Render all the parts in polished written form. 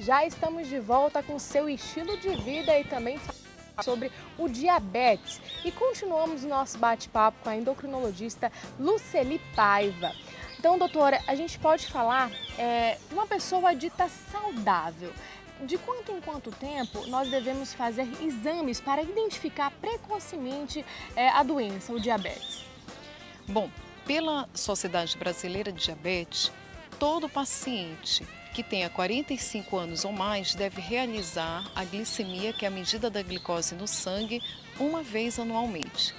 Já estamos de volta com seu estilo de vida e também sobre o diabetes. E continuamos o nosso bate-papo com a endocrinologista Luceli Paiva. Então, doutora, a gente pode falar uma pessoa dita saudável. De quanto em quanto tempo nós devemos fazer exames para identificar precocemente a doença, o diabetes? Bom, pela Sociedade Brasileira de Diabetes, todo paciente que tenha 45 anos ou mais deve realizar a glicemia, que é a medida da glicose no sangue, uma vez anualmente.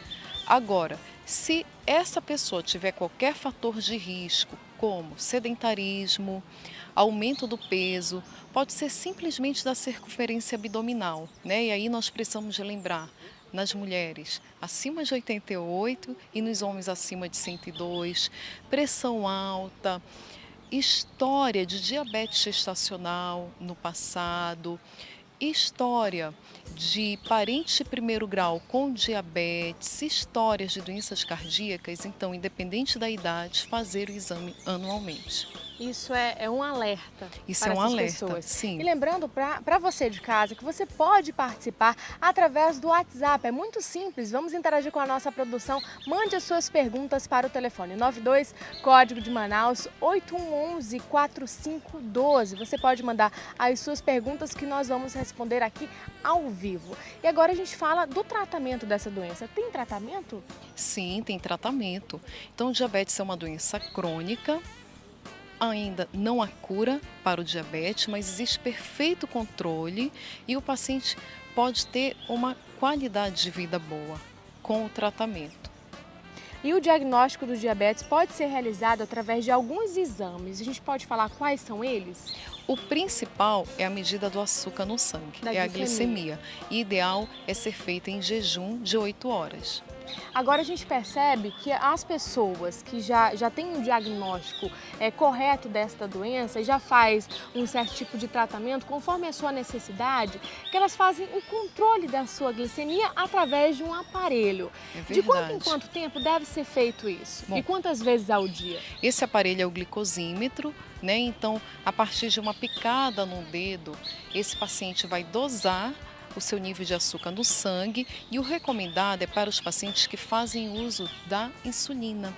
Agora, se essa pessoa tiver qualquer fator de risco, como sedentarismo, aumento do peso, pode ser simplesmente da circunferência abdominal, né? E aí nós precisamos lembrar nas mulheres acima de 88 e nos homens acima de 102, pressão alta, história de diabetes gestacional no passado, história de parente de primeiro grau com diabetes, histórias de doenças cardíacas, então, independente da idade, fazer o exame anualmente. Isso é um alerta Isso para é um essas alerta, pessoas. sim. E lembrando para você de casa que você pode participar através do WhatsApp. É muito simples. Vamos interagir com a nossa produção. Mande as suas perguntas para o telefone 92, código de Manaus 8111 4512. Você pode mandar as suas perguntas que nós vamos responder aqui ao vivo. E agora a gente fala do tratamento dessa doença. Tem tratamento? Sim, tem tratamento. Então, o diabetes é uma doença crônica. Ainda não há cura para o diabetes, mas existe perfeito controle e o paciente pode ter uma qualidade de vida boa com o tratamento. E o diagnóstico do diabetes pode ser realizado através de alguns exames. A gente pode falar quais são eles? O principal é a medida do açúcar no sangue, é a glicemia. E ideal é ser feita em jejum de 8 horas. Agora a gente percebe que as pessoas que já têm um diagnóstico correto desta doença e já faz um certo tipo de tratamento conforme a sua necessidade, que elas fazem o controle da sua glicemia através de um aparelho. É verdade. De quanto em quanto tempo deve ser feito isso? Bom, e quantas vezes ao dia? Esse aparelho é o glicosímetro, né? Então, a partir de uma picada no dedo, esse paciente vai dosar o seu nível de açúcar no sangue e o recomendado é para os pacientes que fazem uso da insulina.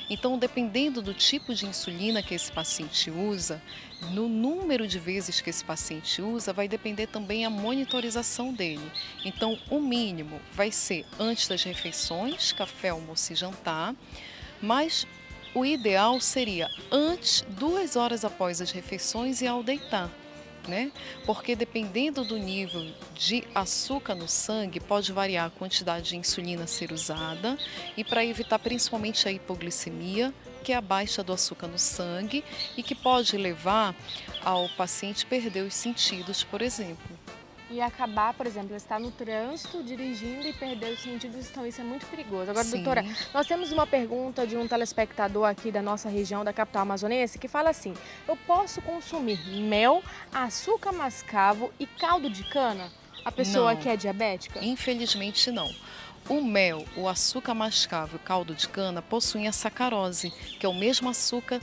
Então, dependendo do tipo de insulina que esse paciente usa, no número de vezes que esse paciente usa, vai depender também a monitorização dele. Então, o mínimo vai ser antes das refeições, café, almoço e jantar, mas o ideal seria antes, 2 horas após as refeições e ao deitar. Né? Porque dependendo do nível de açúcar no sangue, pode variar a quantidade de insulina a ser usada e para evitar principalmente a hipoglicemia, que é a baixa do açúcar no sangue e que pode levar ao paciente perder os sentidos, por exemplo. E acabar, por exemplo, estar no trânsito, dirigindo e perder os sentidos, então isso é muito perigoso. Agora, Sim. doutora, nós temos uma pergunta de um telespectador aqui da nossa região, da capital amazonense, que fala assim: eu posso consumir mel, açúcar mascavo e caldo de cana? A pessoa Não. que é diabética? Infelizmente não. O mel, o açúcar mascavo e o caldo de cana possuem a sacarose, que é o mesmo açúcar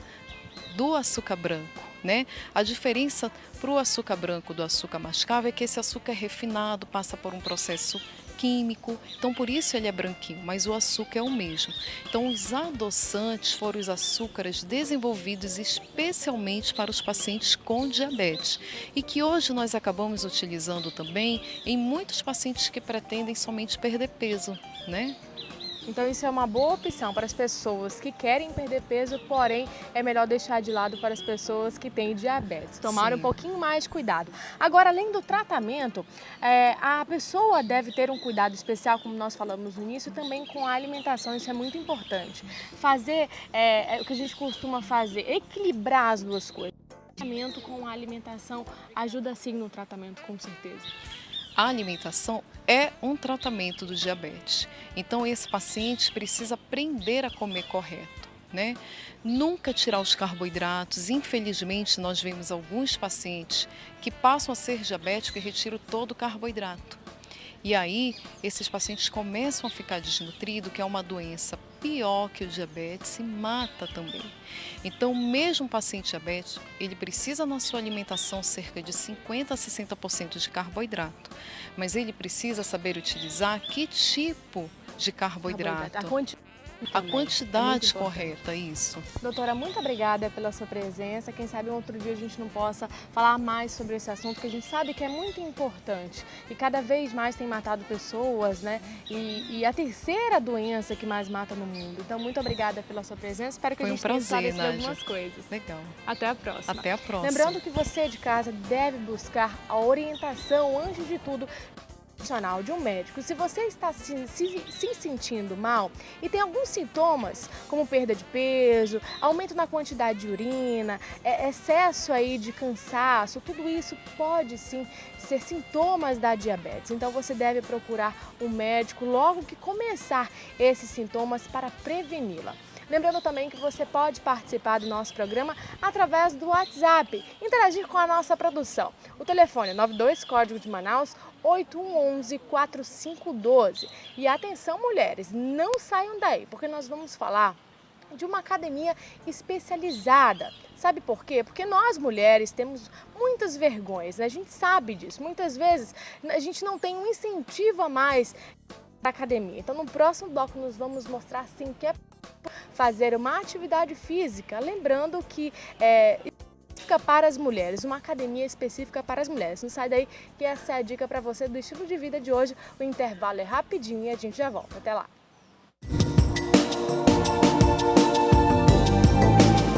do açúcar branco, né? A diferença para o açúcar branco do açúcar mascavo é que esse açúcar é refinado, passa por um processo químico, então por isso ele é branquinho, mas o açúcar é o mesmo. Então os adoçantes foram os açúcares desenvolvidos especialmente para os pacientes com diabetes e que hoje nós acabamos utilizando também em muitos pacientes que pretendem somente perder peso, né? Então isso é uma boa opção para as pessoas que querem perder peso, porém é melhor deixar de lado para as pessoas que têm diabetes. Tomar um pouquinho mais de cuidado. Agora, além do tratamento, a pessoa deve ter um cuidado especial, como nós falamos no início, também com a alimentação. Isso é muito importante. Fazer o que a gente costuma fazer, equilibrar as duas coisas. O tratamento com a alimentação ajuda sim no tratamento, com certeza. A alimentação é um tratamento do diabetes. Então, esse paciente precisa aprender a comer correto, né? Nunca tirar os carboidratos. Infelizmente, nós vemos alguns pacientes que passam a ser diabéticos e retiram todo o carboidrato. E aí, esses pacientes começam a ficar desnutridos, que é uma doença pior que o diabetes e mata também. Então, mesmo o paciente diabético, ele precisa na sua alimentação cerca de 50 a 60% de carboidrato, mas ele precisa saber utilizar que tipo de carboidrato. A quantidade correta, isso. Doutora, muito obrigada pela sua presença. Quem sabe um outro dia a gente não possa falar mais sobre esse assunto, que a gente sabe que é muito importante. E cada vez mais tem matado pessoas, né? E a terceira doença que mais mata no mundo. Então, muito obrigada pela sua presença. Espero que a gente tenha esclarecido algumas coisas. Legal. Até a próxima. Até a próxima. Lembrando que você de casa deve buscar a orientação, antes de tudo, de um médico. Se você está se sentindo mal e tem alguns sintomas, como perda de peso, aumento na quantidade de urina, excesso aí de cansaço, tudo isso pode sim ser sintomas da diabetes. Então você deve procurar um médico logo que começar esses sintomas para preveni-la. Lembrando também que você pode participar do nosso programa através do WhatsApp, interagir com a nossa produção. O telefone é 92 código de Manaus 8111 4512. E atenção, mulheres, não saiam daí, porque nós vamos falar de uma academia especializada. Sabe por quê? Porque nós mulheres temos muitas vergonhas, né? A gente sabe disso. Muitas vezes a gente não tem um incentivo a mais para a academia. Então no próximo bloco nós vamos mostrar assim que é fazer uma atividade física, lembrando que específica para as mulheres, uma academia específica para as mulheres. Não sai daí que essa é a dica para você do estilo de vida de hoje. O intervalo é rapidinho e a gente já volta. Até lá!